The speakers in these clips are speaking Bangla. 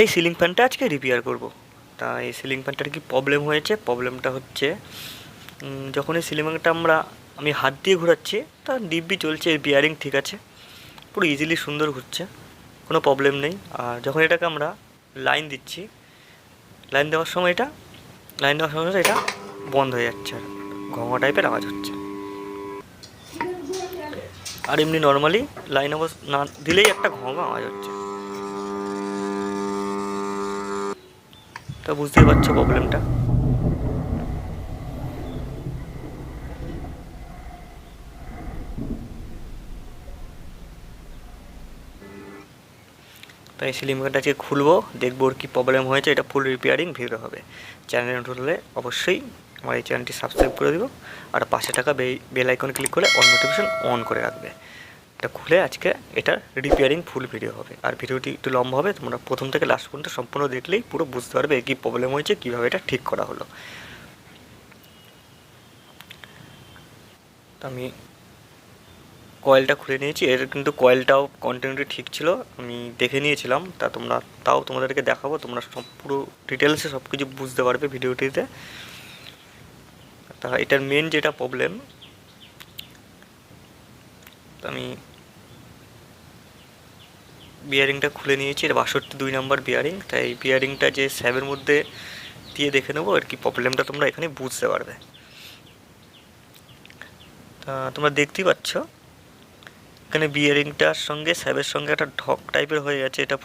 এই সিলিং ফ্যানটা আজকে রিপেয়ার করব। তা এই সিলিং ফ্যানটার কি প্রবলেম হয়েছে, প্রবলেমটা হচ্ছে যখন এই সিলিং ফ্যানটা আমি হাত দিয়ে ঘোরাচ্ছি তা দিব্যি চলছে, এর বিয়ারিং ঠিক আছে, পুরো ইজিলি সুন্দর ঘুরছে, কোনো প্রবলেম নেই। আর যখন এটাকে আমরা লাইন দিচ্ছি, লাইন দেওয়ার সময় এটা বন্ধ হয়ে যাচ্ছে, আর ঘঙা টাইপের আওয়াজ হচ্ছে। আর এমনি নর্মালি লাইন না দিলেই একটা ঘঙা আওয়াজ হচ্ছে। তা বুঝতেই পারছো প্রবলেমটা। তাই সিলিং ফ্যানটা আজকে খুলবো, দেখবো ওর কী প্রবলেম হয়েছে। এটা ফুল রিপেয়ারিং ভিডিও হবে। চ্যানেলে নতুন হলে অবশ্যই আমার এই চ্যানেলটি সাবস্ক্রাইব করে দিব, আর পাশে টাকা বেল আইকন ক্লিক করে অল নোটিফিকেশন অন করে রাখবে। এটা খুলে আজকে এটা রিপেয়ারিং ফুল ভিডিও হবে, আর ভিডিওটি একটু লম্বা হবে, তোমরা প্রথম থেকে লাস্ট পর্যন্ত সম্পূর্ণ দেখলেই পুরো বুঝতে পারবে কী প্রবলেম হয়েছে, কীভাবে এটা ঠিক করা হলো। তো আমি কয়েলটা খুলে নিয়েছি, এর কিন্তু কয়েলটাও কন্টিনিউটি ঠিক ছিল, আমি দেখে নিয়েছিলাম। তাও তোমাদেরকে দেখাবো, তোমরা সব পুরো ডিটেলসে সব কিছু বুঝতে পারবে ভিডিওটিতে। তা এটার মেন যেটা প্রবলেম, আমি বিয়ারিংটা খুলে নিয়েছি, এটা 62 নম্বর বিয়ারিং। তাই এই বিয়ারিংটা যে স্যাবের মধ্যে দিয়ে দেখে নেবো আর কি প্রবলেমটা তোমরা এখানে বুঝতে পারবে। তা তোমরা দেখতেই পাচ্ছ এখানে বিয়ারিংটার সঙ্গে স্যাবের সঙ্গে একটা ঢক টাইপের হয়ে গেছে, এটা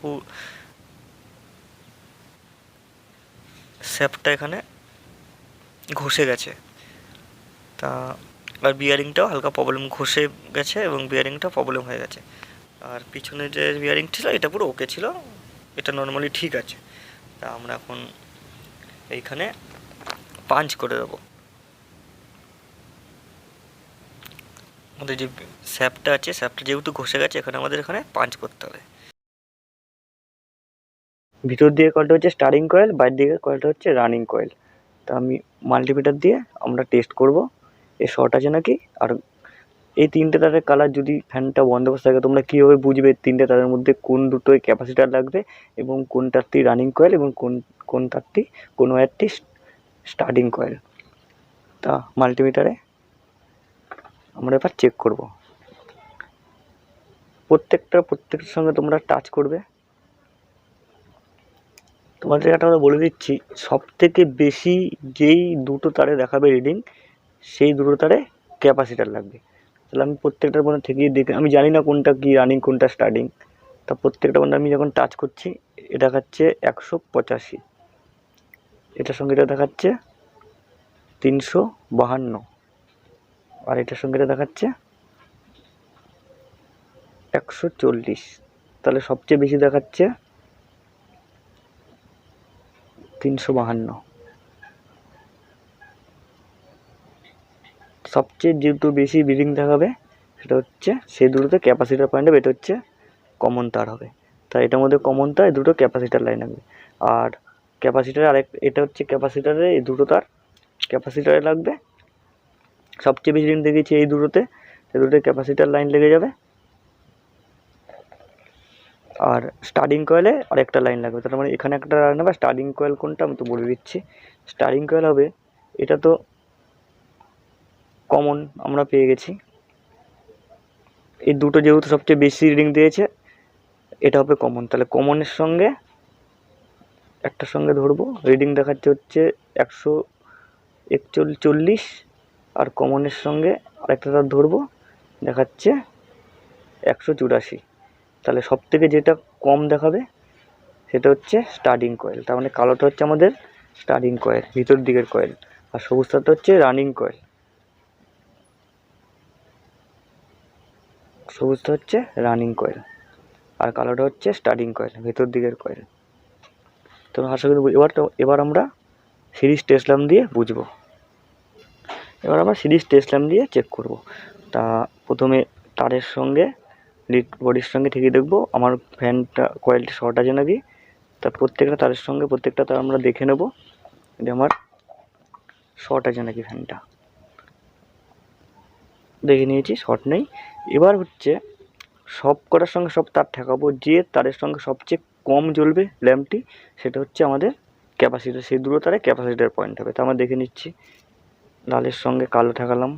স্যাপটা এখানে ঘষে গেছে। তা আর বিয়ারিংটাও হালকা প্রবলেম, ঘষে গেছে এবং বিয়ারিংটা প্রবলেম হয়ে গেছে। আর পিছনে যে বিয়ারিং ছিল এটা পুরো ওকে ছিল, এটা নর্মালি ঠিক আছে। তা আমরা এখন এইখানে পাঞ্চ করে দেবো। আমাদের যে স্যাপটা আছে, স্যাপটা যেহেতু ঘষে গেছে, আমাদের এখানে পাঞ্চ করতে হবে। ভিতর দিয়ে কয়েলটা হচ্ছে স্টার্টিং কয়েল, বাইরের দিকে কয়েলটা হচ্ছে রানিং কয়েল। তা আমি মাল্টিমিটার দিয়ে আমরা টেস্ট করব এ শর্ট আছে নাকি। আর এই তিনটে তারের কালার যদি ফ্যানটা বন্ধ অবস্থা থাকে, তোমরা কীভাবে বুঝবে তিনটে তারের মধ্যে কোন দুটোই ক্যাপাসিটার লাগবে এবং কোন তারটি রানিং কয়েল এবং কোন তারটি কোন ওয়্যারটি স্টার্টিং কয়েল। তা মাল্টিমিটারে আমরা এবার চেক করব। প্রত্যেকটার সঙ্গে তোমরা টাচ করবে। তোমাদের একটা কথা বলে দিচ্ছি, সব থেকে বেশি যেই দুটো তারে দেখাবে রিডিং, সেই দুটো তারে ক্যাপাসিটার লাগবে। তাহলে আমি প্রত্যেকটার মধ্যে ঠেকিয়ে দেখে, আমি জানি না কোনটা কি রানিং কোনটা স্টার্টিং। তা প্রত্যেকটা মধ্যে আমি যখন টাচ করছি, এটা দেখাচ্ছে 185, এটার সঙ্গে এটা দেখাচ্ছে 352, আর এটার সঙ্গে এটা দেখাচ্ছে 140। তাহলে সবচেয়ে বেশি দেখাচ্ছে 352। সবচেয়ে যেহেতু বেশি রিডিং দেখাবে সেটা হচ্ছে সেই দুটোতে ক্যাপাসিটার পয়েন্ট হবে, এটা হচ্ছে কমন তার হবে। তাই এটার মধ্যে কমন তার, দুটো ক্যাপাসিটার লাইন লাগবে। আর ক্যাপাসিটারে এটা হচ্ছে ক্যাপাসিটারে, এই দুটো তার ক্যাপাসিটারে লাগবে। সবচেয়ে বেশি রিডিং দেখেছি এই দুটোতে, এই দুটোতে ক্যাপাসিটার লাইন লেগে যাবে। আর স্টার্টিং কয়েলে আরেকটা লাইন লাগবে, তার মানে এখানে একটা লাইন হবে। স্টার্টিং কয়েল কোনটা আমি তো বলে দিচ্ছি। স্টার্টিং কয়েল হবে, এটা তো কমন আমরা পেয়ে গেছি। এই দুটো যেহেতু সবচেয়ে বেশি রিডিং দিয়েছে, এটা হবে কমন। তাহলে কমনের সঙ্গে একটার সঙ্গে ধরবো, রিডিং দেখাচ্ছে হচ্ছে 141, আর কমনের সঙ্গে আরেকটা তার ধরবো, দেখাচ্ছে 184। তাহলে সব থেকে যেটা কম দেখাবে সেটা হচ্ছে স্টার্টিং কয়েল। তার মানে কালোটা হচ্ছে আমাদের স্টার্টিং কয়েল, ভিতর দিকের কয়েল, আর সবুজটা হচ্ছে রানিং কয়েল। সবুজটা হচ্ছে রানিং কয়েল আর কালোটা হচ্ছে স্টার্টিং কয়েল, ভেতর দিকের কয়েল। তো আশা করি এবার আমরা সিরিজ টেস্ট ল্যাম্প দিয়ে বুঝবো। এবার আমরা সিরিজ টেস্ট ল্যাম্প দিয়ে চেক করব। তা প্রথমে তারের সঙ্গে লিড বডির সঙ্গে ঠেকিয়ে দেখবো আমার ফ্যানটা কয়েলটি শর্ট আছে নাকি। তা প্রত্যেকটা তারের সঙ্গে প্রত্যেকটা তার আমরা দেখে নেব যে আমার শর্ট আছে নাকি। ফ্যানটা দেখে নিয়েছি, শর্ট নেই। এবার হচ্ছে সব কটার সঙ্গে সব তার ঠেকাবো, যে তারের সঙ্গে সবচেয়ে কম জ্বলবে ল্যাম্পটি সেটা হচ্ছে আমাদের ক্যাপাসিটার, সেই দুটো তারে ক্যাপাসিটার পয়েন্ট হবে। তো আমরা দেখে নিচ্ছি, লালের সঙ্গে কালো ঠেকালাম,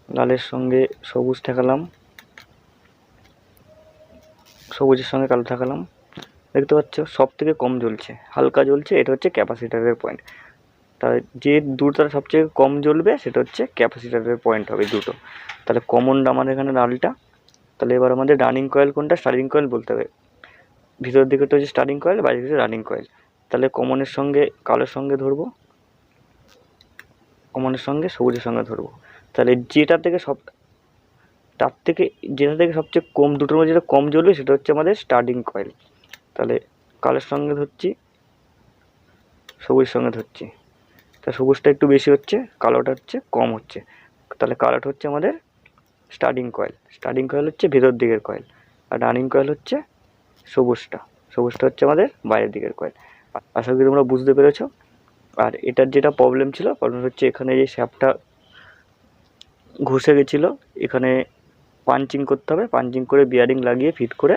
লালের সঙ্গে সবুজ ঠেকালাম, সবুজের সঙ্গে কালো ঠেকালাম। দেখতে পাচ্ছ সব থেকে কম জ্বলছে, হালকা জ্বলছে, এটা হচ্ছে ক্যাপাসিটারের পয়েন্ট। তাহলে যে দুটো তারা সবচেয়ে কম জ্বলবে সেটা হচ্ছে ক্যাপাসিটারের পয়েন্ট হবে দুটো। তাহলে কমন আমাদের এখানে লালটা। তাহলে এবার আমাদের রানিং কয়েল কোনটা, স্টার্টিং কয়েল বলতে হবে। ভিতর দিকেটা হচ্ছে স্টার্টিং কয়েল, বাইরে হচ্ছে রানিং কয়েল। তাহলে কমনের সঙ্গে কালোর সঙ্গে ধরবো, কমনের সঙ্গে সবুজের সঙ্গে ধরবো। তাহলে যেটা থেকে সবচেয়ে কম, দুটোর মধ্যে যেটা কম জ্বলবে সেটা হচ্ছে আমাদের স্টার্টিং কয়েল। তাহলে কালোর সঙ্গে ধরছি, সবুজের সঙ্গে ধরছি। তা সবুজটা একটু বেশি হচ্ছে, কালোটা হচ্ছে কম হচ্ছে। তাহলে কালোটা হচ্ছে আমাদের স্টার্টিং কয়েল, স্টার্টিং কয়েল হচ্ছে ভেতর দিকের কয়েল, আর রানিং কয়েল হচ্ছে সবুজটা, সবুজটা হচ্ছে আমাদের বাইরের দিকের কয়েল। আশা করি তোমরা বুঝতে পেরেছো। আর এটার যেটা প্রবলেম ছিল, প্রবলেম হচ্ছে এখানে যে শ্যাফটটা ঘষে গেছিলো, এখানে পাঞ্চিং করতে হবে, পাঞ্চিং করে বিয়ারিং লাগিয়ে ফিট করে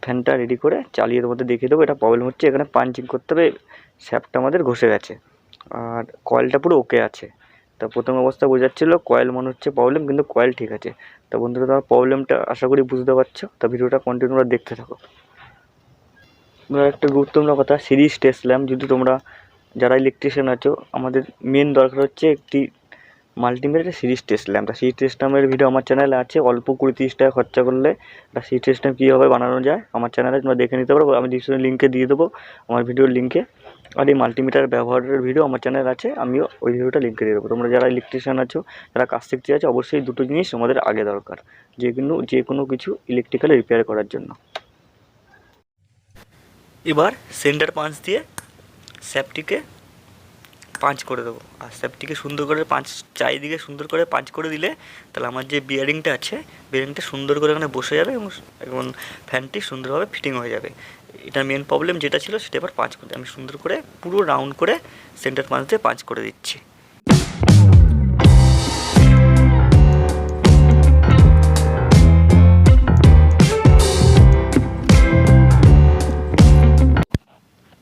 ফ্যানটা রেডি করে চালিয়ে তোমাদের দেখিয়ে দেবো। এটা প্রবলেম হচ্ছে এখানে পাঞ্চিং করতে হবে, শ্যাফটটা আমাদের ঘষে গেছে। আর কয়েলটা পুরো ওকে আছে। তা প্রথম অবস্থা বোঝাচ্ছিলো কয়েল মনে হচ্ছে প্রবলেম, কিন্তু কয়েল ঠিক আছে। তা বন্ধুরা তোমার প্রবলেমটা আশা করি বুঝতে পারছো। তা ভিডিওটা কন্টিনিউ দেখতে থাকো। একটা গুরুত্বপূর্ণ কথা, সিরিজ টেস্ট ল্যাম্প যদি তোমরা যারা ইলেকট্রিশিয়ান আছো, আমাদের মেন দরকার হচ্ছে একটি multimeter series test lamp. Series test ল্যাম্পের ভিডিও আমার চ্যানেলে আছে, অল্প 20-30 টাকা খরচা করলে একটা সিরিজ টেস্ট ল্যাম্প কীভাবে বানানো যায় আমার চ্যানেলে তোমরা দেখে নিতে পারো। আমি ডিসক্রিপশন লিঙ্কে দিয়ে দেবো আমার ভিডিওর লিঙ্কে। আর এই মাল্টিমিটার ব্যবহারের ভিডিও আমার চ্যানেল আছে, আমিও ওই ভিডিওটা লিঙ্কে দিয়ে দেবো। তোমরা যারা ইলেকট্রিশিয়ান আছো, যারা কাজ শিখতে আছো, অবশ্যই দুটো জিনিস আমাদের আগে দরকার, যে কোনো কিছু ইলেকট্রিক্যাল রিপেয়ার করার জন্য। এবার সেন্টার পাঞ্চ দিয়ে স্যাপটিকে পাঞ্চ করে দেবো। আর স্যাপটিকে সুন্দর করে চারিদিকে সুন্দর করে পাঞ্চ করে দিলে তাহলে আমার যে বিয়ারিংটা আছে, বিয়ারিংটা সুন্দর করে এখানে বসে যাবে এবং ফ্যানটি সুন্দরভাবে ফিটিং হয়ে যাবে। এটার মেন প্রবলেম যেটা ছিল সেটা এবার পাঞ্চ করতে, আমি সুন্দর করে পুরো রাউন্ড করে সেন্টার পাঞ্চ দিয়ে পাঞ্চ করে দিচ্ছি।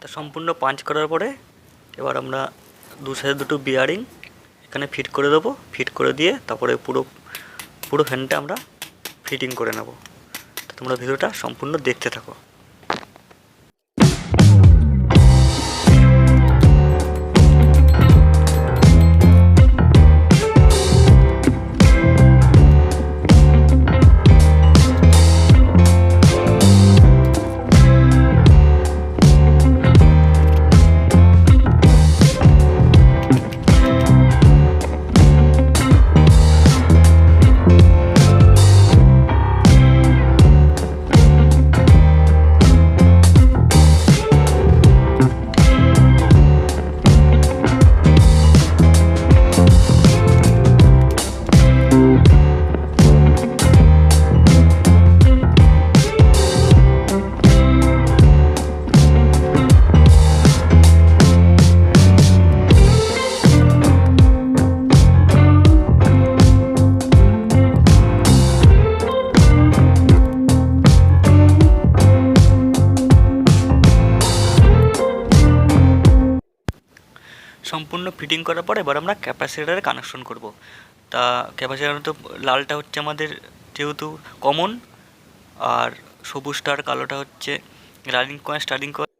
তা সম্পূর্ণ পাঞ্চ করার পরে এবার আমরা দু সাইডে দুটো বিয়ারিং এখানে ফিট করে দেবো। ফিট করে দিয়ে তারপরে পুরো ফ্যানটা আমরা ফিটিং করে নেব। তোমরা ভিডিওটা সম্পূর্ণ দেখতে থাকো। সম্পূর্ণ ফিটিং করার পর এবার আমরা ক্যাপাসিটারে কানেকশন করব। তা ক্যাপাসিটার তো লালটা হচ্ছে আমাদের যেহেতু কমন, আর সবুজটা আর কালোটা হচ্ছে রানিং কয়েল, স্টার্টিং কয়েল।